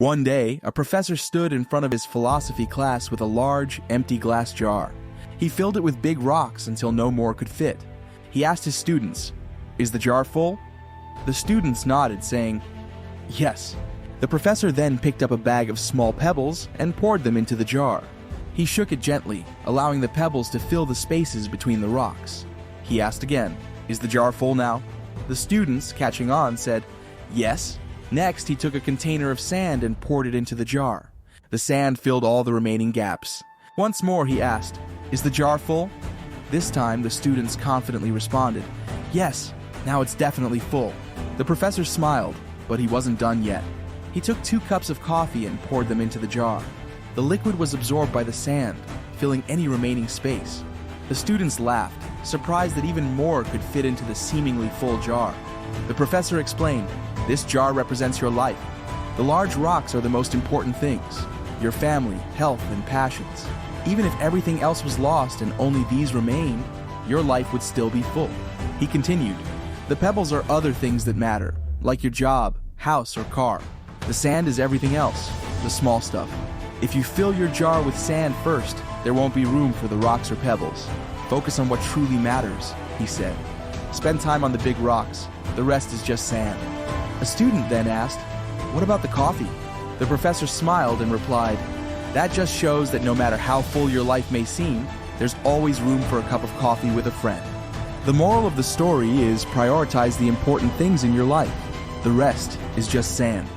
One day, a professor stood in front of his philosophy class with a large, empty glass jar. He filled it with big rocks until no more could fit. He asked his students, "Is the jar full?" The students nodded, saying, "Yes." The professor then picked up a bag of small pebbles and poured them into the jar. He shook it gently, allowing the pebbles to fill the spaces between the rocks. He asked again, "Is the jar full now?" The students, catching on, said, "Yes." Next, he took a container of sand and poured it into the jar. The sand filled all the remaining gaps. Once more, he asked, "Is the jar full?" This time, the students confidently responded, "Yes, now it's definitely full." The professor smiled, but he wasn't done yet. He took 2 cups of coffee and poured them into the jar. The liquid was absorbed by the sand, filling any remaining space. The students laughed, surprised that even more could fit into the seemingly full jar. The professor explained, "This jar represents your life. The large rocks are the most important things, your family, health, and passions. Even if everything else was lost and only these remained, your life would still be full." He continued, "The pebbles are other things that matter, like your job, house, or car. The sand is everything else, the small stuff. If you fill your jar with sand first, there won't be room for the rocks or pebbles. Focus on what truly matters," he said. "Spend time on the big rocks. The rest is just sand." A student then asked, "What about the coffee?" The professor smiled and replied, "That just shows that no matter how full your life may seem, there's always room for a cup of coffee with a friend." The moral of the story is prioritize the important things in your life. The rest is just sand.